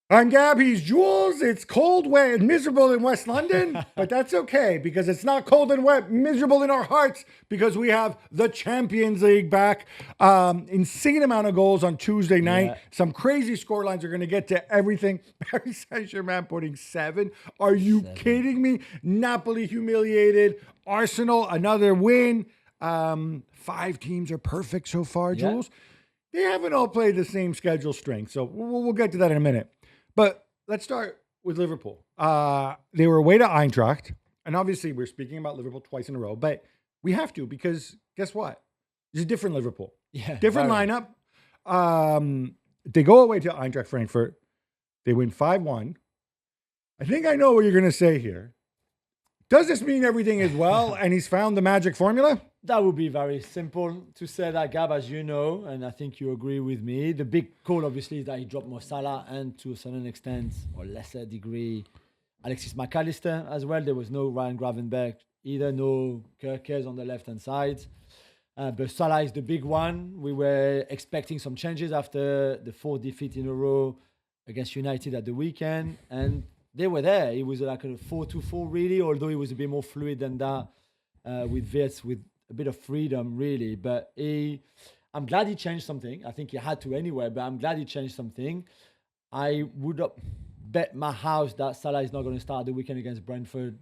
I'm Gab, he's Jules. It's cold, wet, and miserable in West London, but that's okay because it's not cold and wet, miserable in our hearts because we have the Champions League back. Insane amount of goals on Tuesday night. Yeah. Some crazy scorelines. Are going to get to everything. Paris Saint-Germain putting 7. Are you kidding me? Napoli humiliated. Arsenal, another win. 5 teams are perfect so far, Yeah. Jules. They haven't all played the same schedule strength, so we'll get to that in a minute. But let's start with Liverpool. They were away to Eintracht, and obviously we're speaking about Liverpool twice in a row, but we have to because guess what? It's a different Liverpool. Yeah. Different very. lineup. They go away to Eintracht Frankfurt. They win 5-1. I think I know what you're going to say here. Does this mean everything is well and he's found the magic formula? That would be very simple to say that, Gab, as you know, and I think you agree with me. The big call, obviously, is that he dropped more Salah and to a certain extent, or lesser degree, Alexis McAllister as well. There was no Ryan Gravenberch either, no Kerkez on the left-hand side. But Salah is the big one. We were expecting some changes after the 4th defeat in a row against United at the weekend, and they were there. It was like a 4-2-4 really, although it was a bit more fluid than that with Wirtz, with a bit of freedom really. But I'm glad he changed something. I think he had to anyway, but I'm glad he changed something. I would bet my house that Salah is not going to start the weekend against Brentford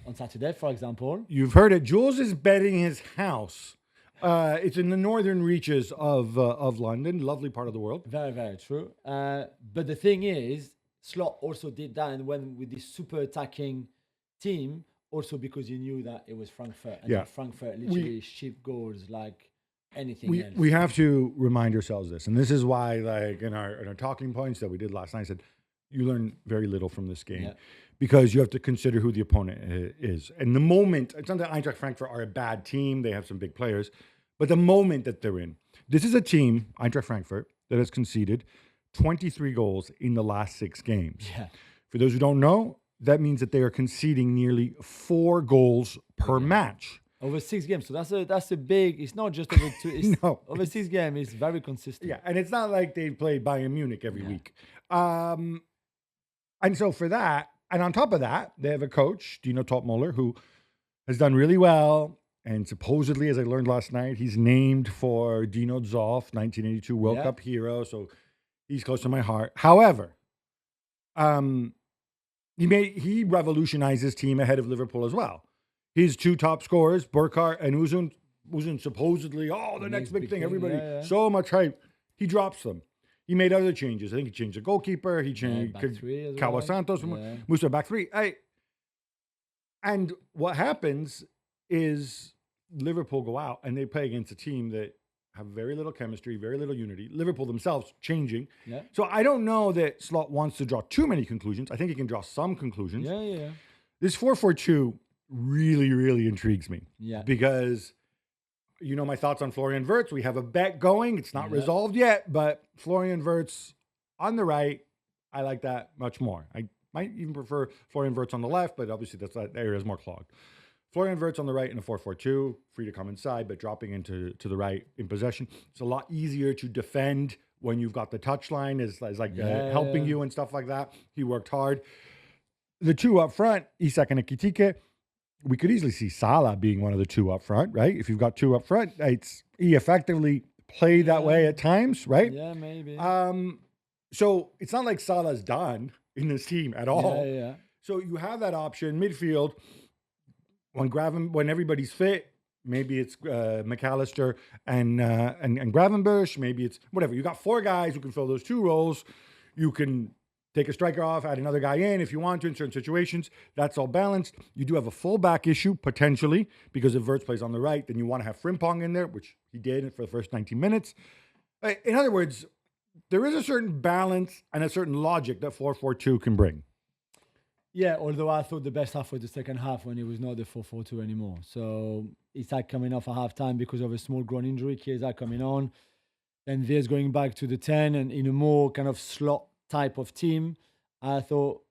on Saturday, for example. You've heard it. Jules is betting his house. It's in the northern reaches of London, lovely part of the world. Very, very true. But the thing is, Slot also did that and went with this super attacking team, also because he knew that it was Frankfurt. And that Frankfurt literally ship goals like anything else. We have to remind ourselves this. And this is why, like, in our talking points that we did last night, I said, you learn very little from this game. Because you have to consider who the opponent is. And the moment, it's not that Eintracht Frankfurt are a bad team, they have some big players, but the moment that they're in. This is a team, Eintracht Frankfurt, that has conceded 23 goals in the last 6 games. Yeah. For those who don't know, that means that they are conceding nearly 4 goals per match. Over 6 games. So that's a big, it's not just over 2. It's No. Over 6 games, it's very consistent. Yeah, and it's not like they played Bayern Munich every week. And so for that, and on top of that, they have a coach, Dino Topmuller, who has done really well. And supposedly, as I learned last night, he's named for Dino Zoff, 1982 World Cup hero. So he's close to my heart. However, he revolutionized his team ahead of Liverpool as well. His 2 top scorers, Burkhardt and Uzun supposedly, the next big thing, everybody, so much hype. He drops them. He made other changes. I think he changed the goalkeeper. He changed Kawa Santos, Musa back 3. And what happens is Liverpool go out and they play against a team that have very little chemistry, very little unity. Liverpool themselves changing. Yeah. So I don't know that Slot wants to draw too many conclusions. I think he can draw some conclusions. Yeah. This 4-4-2 really, really intrigues me. Yeah. Because you know my thoughts on Florian Wirtz. We have a bet going. It's not resolved yet, but Florian Wirtz on the right, I like that much more. I might even prefer Florian Wirtz on the left, but obviously that area is more clogged. Florian Wirtz on the right in a 4-4-2, free to come inside, but dropping into the right in possession. It's a lot easier to defend when you've got the touchline is like helping you and stuff like that. He worked hard. The 2 up front, Isak and Ekitike. We could easily see Salah being one of the 2 up front, right? If you've got 2 up front, he effectively played that way at times, right? Yeah, maybe. So it's not like Salah's done in this team at all. Yeah. So you have that option midfield when everybody's fit. Maybe it's McAllister and Gravenberch. Maybe it's whatever. You got 4 guys who can fill those 2 roles. You can take a striker off, add another guy in if you want to in certain situations. That's all balanced. You do have a fullback issue, potentially, because if Wirtz plays on the right, then you want to have Frimpong in there, which he did for the first 19 minutes. In other words, there is a certain balance and a certain logic that 4-4-2 can bring. Yeah, although I thought the best half was the second half when it was not the 4-4-2 anymore. So Isak coming off at halftime because of a small groin injury, Chiesa coming on, then Wirtz going back to the 10 and in a more kind of slot type of team. I thought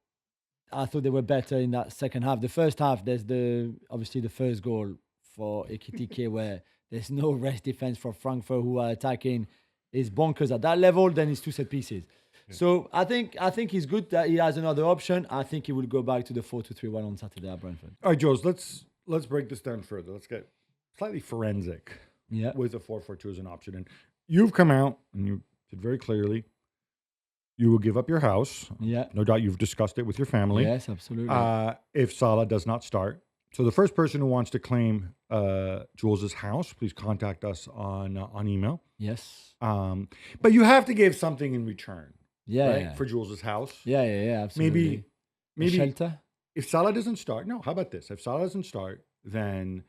they were better in that second half. The first half, there's obviously the first goal for Ekitike where there's no rest defense for Frankfurt who are attacking. Is bonkers at that level. Then it's 2 set pieces. So I think it's good that he has another option. I think he will go back to the 4-2-3-1 on Saturday at Brentford. All right, Jules, let's break this down further. Let's get slightly forensic with a 4-4-2 as an option. And you've come out and you said very clearly you will give up your house. Yeah. No doubt you've discussed it with your family. Yes, absolutely. If Salah does not start. So the first person who wants to claim Jules's house, please contact us on email. Yes. But you have to give something in return. Yeah. Right? Yeah. For Jules's house. Yeah, absolutely. Maybe shelter. If Salah doesn't start, no, how about this? If Salah doesn't start, then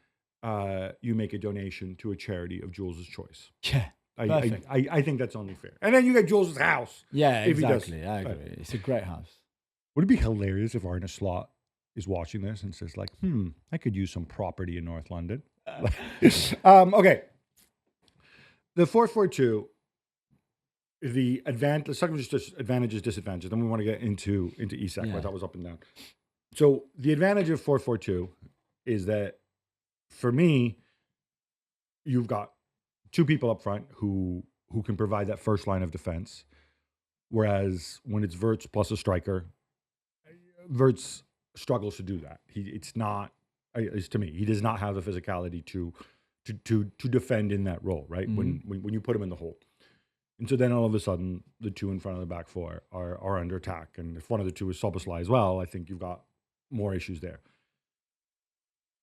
you make a donation to a charity of Jules's choice. Yeah. Perfect. I think that's only fair. And then you get Jules's house. Yeah, if exactly. He does. I agree. It's a great house. Would it be hilarious if Arne Slot is watching this and says like, I could use some property in North London? Okay. The 4-4-2, the advantage, let's talk about just advantages, disadvantages. Then we want to get into Isak, where that was up and down. So the advantage of 4-4-2 is that for me, you've got two people up front who can provide that first line of defense. Whereas when it's Wirtz plus a striker, Wirtz struggles to do that. It's not, at least to me, he does not have the physicality to defend in that role, right? Mm-hmm. When you put him in the hole. And so then all of a sudden, the two in front of the back four are under attack. And if one of the two is Szoboszlai as well, I think you've got more issues there.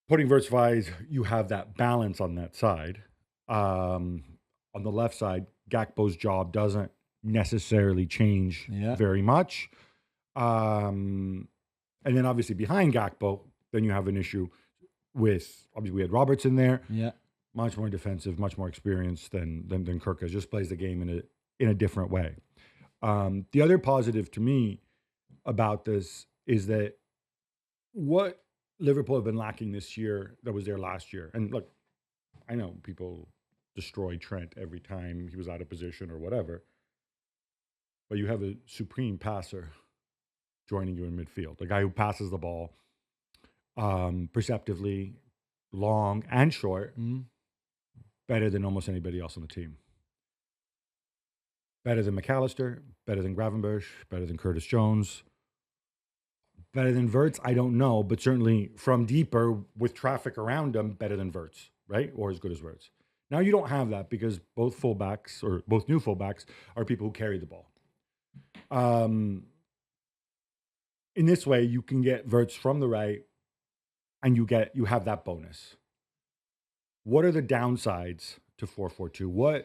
Putting Wirtz wise, you have that balance on that side. On the left side, Gakpo's job doesn't necessarily change very much. And then obviously behind Gakpo, then you have an issue with, obviously we had Roberts in there. Yeah. Much more defensive, much more experienced than Kirk just plays the game in a different way. The other positive to me about this is that what Liverpool have been lacking this year that was there last year. And look, I know people destroy Trent every time he was out of position or whatever, but you have a supreme passer joining you in midfield, a guy who passes the ball perceptively, long and short, better than almost anybody else on the team. Better than McAllister, better than Gravenberch, better than Curtis Jones, better than Wirtz, I don't know, but certainly from deeper with traffic around him, better than Wirtz, right? Or as good as Wirtz. Now you don't have that because both fullbacks, or both new fullbacks, are people who carry the ball. In this way, you can get Wirtz from the right, and you have that bonus. What are the downsides to 4-4-2?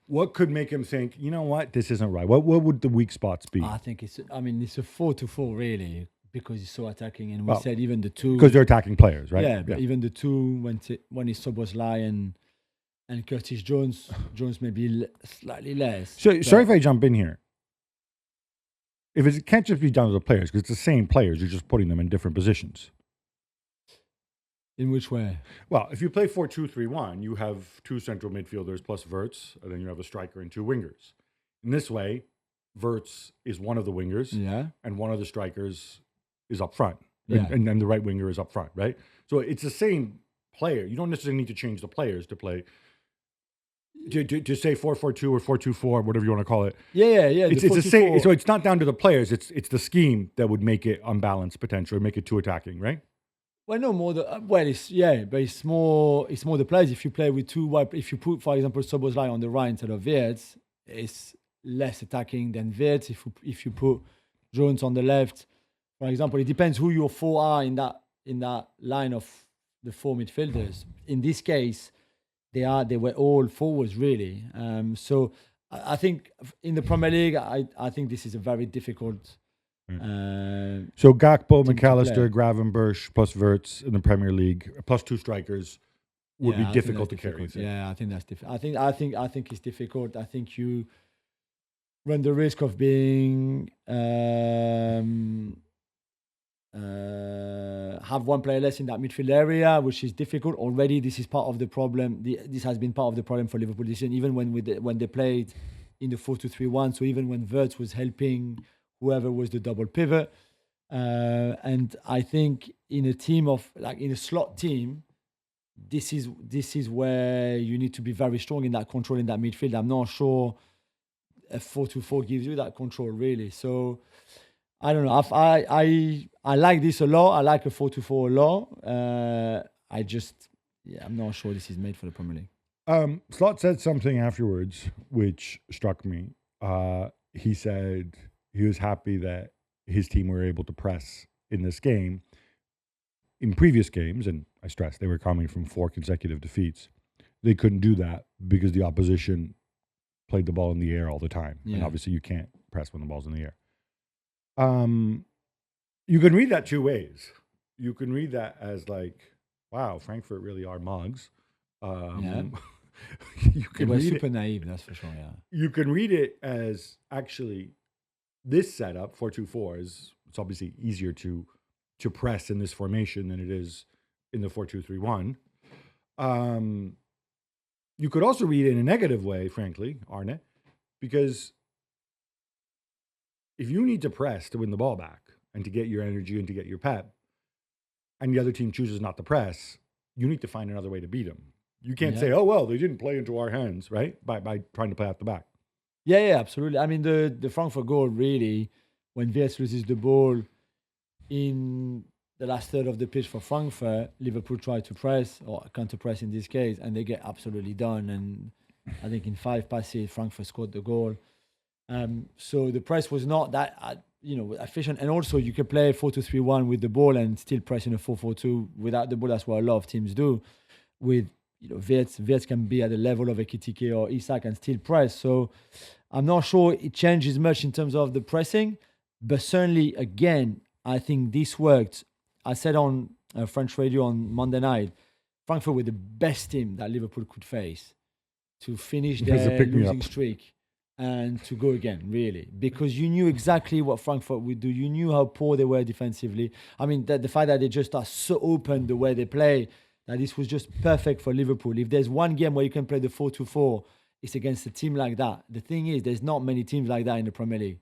What could make him think, you know what, this isn't right? What would the weak spots be? I think it's a 4-4 really, because he's so attacking, and we said even the two because they're attacking players, right? Yeah, but even the two when it's Szoboszlai and Curtis Jones maybe slightly less. So sorry if I jump in here. If it can't just be down to the players, because it's the same players, you're just putting them in different positions. In which way? Well, if you play 4-2-3-1, you have two central midfielders plus Wirtz, and then you have a striker and two wingers. In this way, Wirtz is one of the wingers, and one of the strikers is up front, and then the right winger is up front, right? So it's the same player. You don't necessarily need to change the players to play. To say 4-4-2 or 4-2-4, whatever you want to call it. Yeah. It's the same. So it's not down to the players. It's the scheme that would make it unbalanced potentially, make it too attacking, right? Well, no more. But it's more the players. If you play with two, if you put, for example, Szoboszlai on the right instead of Wirtz, it's less attacking than Wirtz. If you put Jones on the left, for example, it depends who your four are in that line of the four midfielders. In this case, they were all forwards really. So I think in the Premier League, I think this is a very difficult. So Gakpo, McAllister, Gravenberch plus Wirtz in the Premier League plus two strikers would be difficult to carry. Yeah, I think that's difficult. I think it's difficult. I think you run the risk of being have one player less in that midfield area, which is difficult already. This is part of the problem. This has been part of the problem for Liverpool this season, even when they played in the 4-2-3-1. So even when Wirtz was helping whoever was the double pivot, and I think in a team in a slot team, this is where you need to be very strong in that control in that midfield. I'm not sure a 4-2-4 gives you that control, really. So I don't know. I like this a lot. I like a 4-2-4 a lot. I'm not sure this is made for the Premier League. Slot said something afterwards which struck me. He said he was happy that his team were able to press in this game. In previous games, and I stress they were coming from 4 consecutive defeats, they couldn't do that because the opposition played the ball in the air all the time. Yeah. And obviously you can't press when the ball's in the air. You can read that 2 ways. You can read that as like, wow, Frankfurt really are mugs. You can They were read super it. naive, that's for sure. Yeah. You can read it as actually this setup 4-2-4 is it's obviously easier to press in this formation than it is in the 4-2-3-1. You could also read it in a negative way, frankly, Arne, because if you need to press to win the ball back and to get your energy and to get your pep, and the other team chooses not to press, you need to find another way to beat them. You can't say, oh, well, they didn't play into our hands, right? By trying to play out the back. Yeah, absolutely. I mean, the Frankfurt goal, really, when Wirtz loses the ball in the last third of the pitch for Frankfurt, Liverpool tried to press, or counter-press in this case, and they get absolutely done. And I think in 5 passes, Frankfurt scored the goal. So the press was not that, efficient. And also, you can play 4-2-3-1 with the ball and still press in a 4-4-2 without the ball. That's what a lot of teams do. With Wirtz can be at the level of Ekitike or Isak and still press. So I'm not sure it changes much in terms of the pressing, but certainly, again, I think this worked. I said on French radio on Monday night, Frankfurt were the best team that Liverpool could face to finish their losing streak and to go again, really, because you knew exactly what Frankfurt would do. You knew how poor they were defensively. I mean, the fact that they just are so open the way they play, that this was just perfect for Liverpool. If there's one game where you can play the 4-2-4, it's against a team like that. The thing is, there's not many teams like that in the Premier League.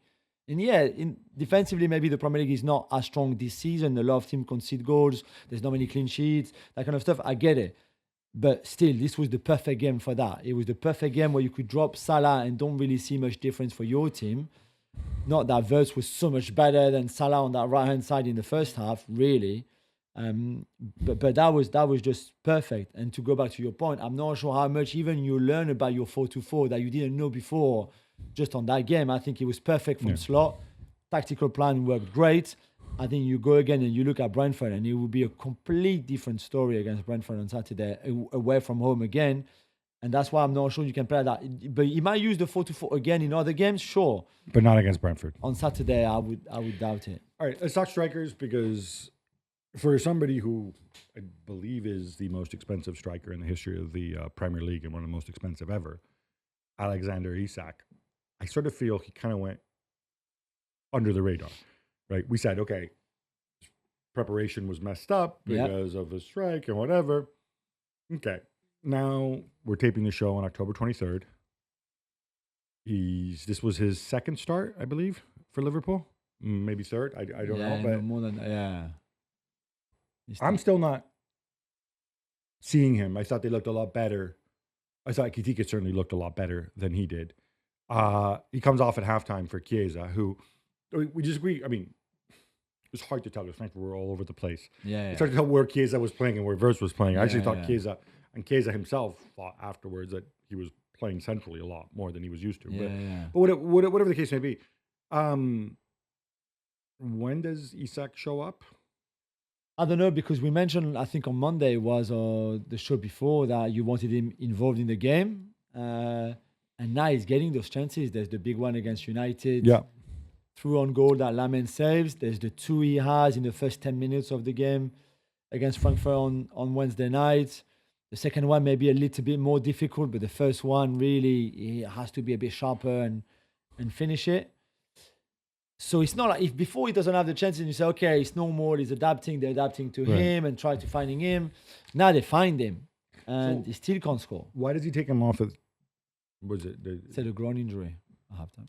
And defensively, maybe the Premier League is not as strong this season. A lot of teams concede goals. There's not many clean sheets, that kind of stuff. I get it. But still, this was the perfect game for that. It was the perfect game where you could drop Salah and don't really see much difference for your team. Not that Wirtz was so much better than Salah on that right-hand side in the first half, really. But that was just perfect. And to go back to your point, I'm not sure how much even you learn about your 4-2-4 that you didn't know before just on that game. I think it was perfect from slot. Tactical plan worked great. I think you go again and you look at Brentford and it will be a complete different story against Brentford on Saturday, away from home again. And that's why I'm not sure you can play that. But you might use the 4-2-4 again in other games, sure. But not against Brentford. On Saturday, I would doubt it. All right, let's talk strikers, because for somebody who I believe is the most expensive striker in the history of the Premier League and one of the most expensive ever, Alexander Isak, I sort of feel he kind of went under the radar, right? We said, okay, preparation was messed up because of a strike and whatever. Okay, now we're taping the show on October 23rd. This was his second start, I believe, for Liverpool. Maybe third. I don't know. But more than I'm still not seeing him. I thought they looked a lot better. I thought Ekitike certainly looked a lot better than he did. He comes off at halftime for Chiesa, who we disagree. I mean, it was hard to tell because Frankfurt were all over the place. It's hard to tell where Chiesa was playing and where Wirtz was playing. I actually thought Chiesa himself thought afterwards that he was playing centrally a lot more than he was used to. But whatever the case may be, when does Isak show up? I don't know, because we mentioned, I think on Monday was the show before, that you wanted him involved in the game. And now he's getting those chances. There's the big one against United. Through on goal that Lamen saves. There's the 2 he has in the first 10 minutes of the game against Frankfurt on Wednesday night. The second one may be a little bit more difficult, but the first one really, he has to be a bit sharper and finish it. So it's not like if before he doesn't have the chances and you say, okay, it's normal, he's adapting, they're adapting to him and try to finding him. Now they find him and he still can't score. Why does he take him off? Was it? It's a groin injury at halftime.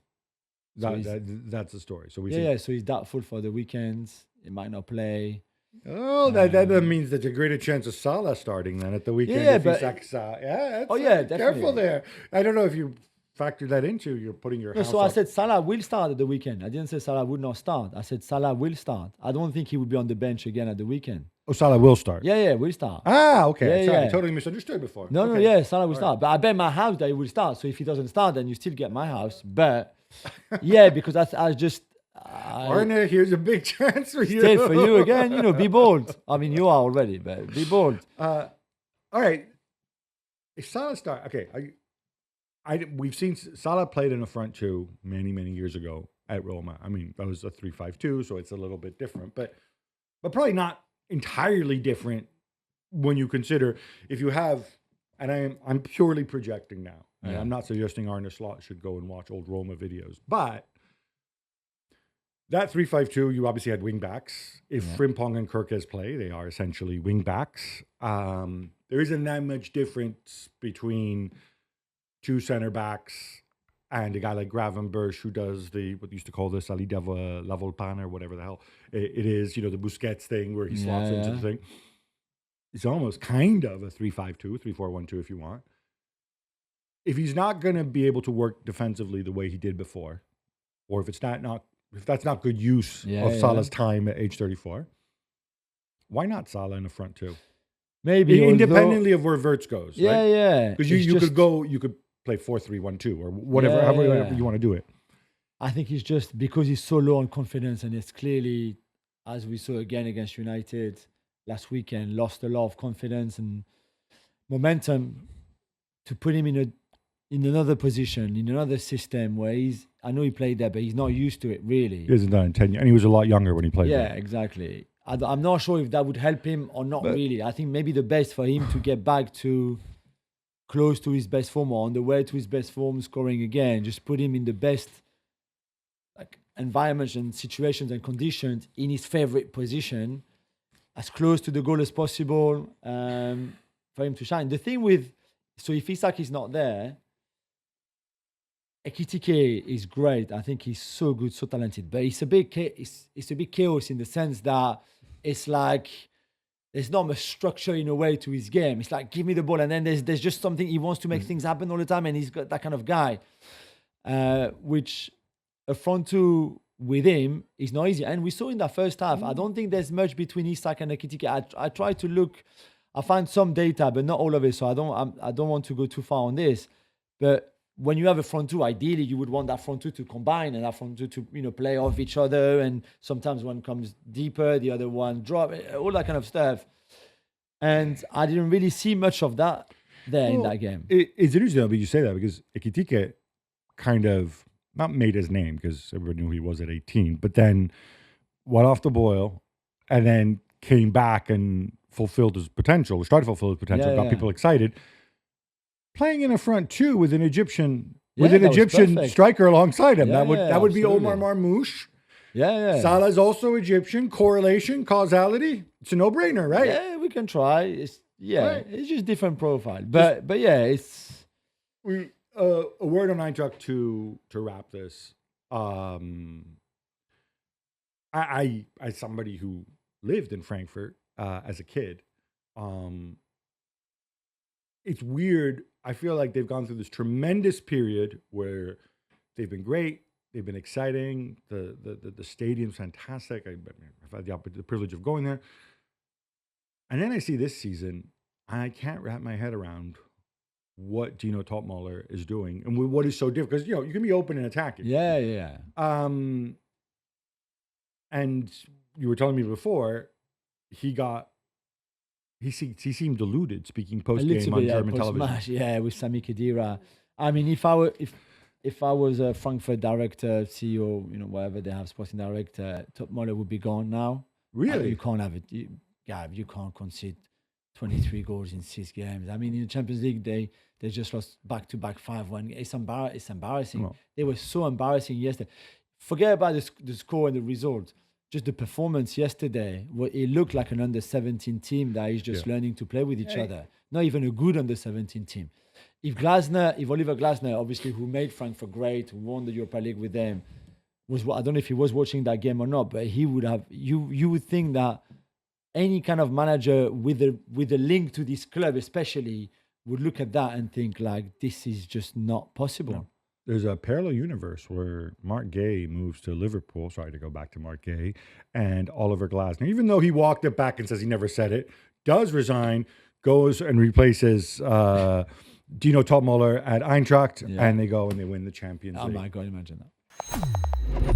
That's the story. So so he's doubtful for the weekends. He might not play. Oh, that means there's a greater chance of Salah starting then at the weekend. Definitely. Careful there. I don't know if you factor that into you're putting your No, house so I up. said Salah will start at the weekend. I didn't say Salah would not start. I said Salah will start. I don't think he would be on the bench again at the weekend. Oh, Salah will start. Yeah, will start. Ah, okay. Yeah, Sorry, I yeah. totally misunderstood before. No, okay. yeah, Salah will start. But I bet my house that he will start. So if he doesn't start, then you still get my house. But yeah, because I just Arne, here's a big chance for you. stay for you again. You know, be bold. I mean, you are already, but be bold. All right. If Salah start, okay. We've seen Salah played in a front two many, many years ago at Roma. I mean, that was a 3-5-2, so it's a little bit different, but probably not entirely different when you consider if you have, and I'm purely projecting now. Yeah. I'm not suggesting Arne Slot should go and watch old Roma videos, but that 3-5-2, you obviously had wing backs. If Frimpong and Kirkes play, they are essentially wing backs. There isn't that much difference between two center backs and a guy like Gravenberch who does what they used to call the salida la Volpana or whatever the hell it is, the Busquets thing where he slots into the thing. It's almost kind of a 3-5-2, 3-4-1-2 if you want. If he's not going to be able to work defensively the way he did before, or if that's not good use of Salah's time at age 34, why not Salah in the front two? Maybe independently of where Wirtz goes. Yeah, right? yeah. Because you could play 4-3-1-2 or whatever, however you want to do it. I think it's just because he's so low on confidence, and it's clearly, as we saw again against United last weekend, lost a lot of confidence and momentum. To put him in another position, in another system where I know he played there, but he's not used to it really. He hasn't done it in 10 years, and he was a lot younger when he played there. Yeah, exactly. I'm not sure if that would help him or not really. I think maybe the best for him to get back to close to his best form or on the way to his best form, scoring again, just put him in the best environments and situations and conditions in his favorite position, as close to the goal as possible for him to shine. The thing so if Isak is not there, Ekitike is great. I think he's so good, so talented, but it's a big chaos in the sense that it's like there's not much structure in a way to his game. It's like, give me the ball, and then there's just something, he wants to make things happen all the time, and he's got that kind of guy, which a front two with him is not easy. And we saw in that first half, I don't think there's much between Isak and Ekitike. I tried to look, I found some data, but not all of it, so I don't want to go too far on this, but when you have a front two, ideally you would want that front two to combine and that front two to play off each other, and sometimes one comes deeper, the other one drop, all that kind of stuff. And I didn't really see much of that in that game. It's interesting though, but you say that because Ekitike kind of not made his name because everybody knew who he was at 18, but then went off the boil and then came back and fulfilled his potential, or started to fulfill his potential, got people excited. Playing in a front two with an Egyptian striker alongside him. That would be Omar Marmoush. Yeah. Salah's also Egyptian. Correlation, causality. It's a no-brainer, right? Yeah, we can try. It's just different profile. But yeah, it's a word on Eintracht to wrap this. I as somebody who lived in Frankfurt as a kid, it's weird. I feel like they've gone through this tremendous period where they've been great, they've been exciting. The stadium's fantastic. I've had the privilege of going there, and then I see this season, and I can't wrap my head around what Dino Topmuller is doing and what is so different. Because you can be open and attacking. Yeah. And you were telling me before, he seemed deluded speaking post game on German television. Yeah, with Sami Khedira. I mean, if I was a Frankfurt director, CEO, whatever they have, sporting director, Topmuller would be gone now. Really? You can't have it. Gab, you can't concede 23 goals in 6 games. I mean, in the Champions League, they just lost back-to-back 5-1. It's embarrassing. Well, They were so embarrassing yesterday. Forget about the score and the result. Just the performance yesterday, it looked like an under-17 team that is just learning to play with each other. Not even a good under-17 team. If Oliver Glasner, obviously, who made Frankfurt great, who won the Europa League with them, I don't know if he was watching that game or not, but he would have. You would think that any kind of manager with a link to this club, especially, would look at that and think like, this is just not possible. there's a parallel universe where Mark Gay moves to Liverpool. Sorry to go back to Mark Gay, and Oliver Glasner, even though he walked it back and says he never said it, does resign, goes and replaces Dino Topmuller at Eintracht, Yeah. and they go and they win the Champions Oh League. my God, imagine that.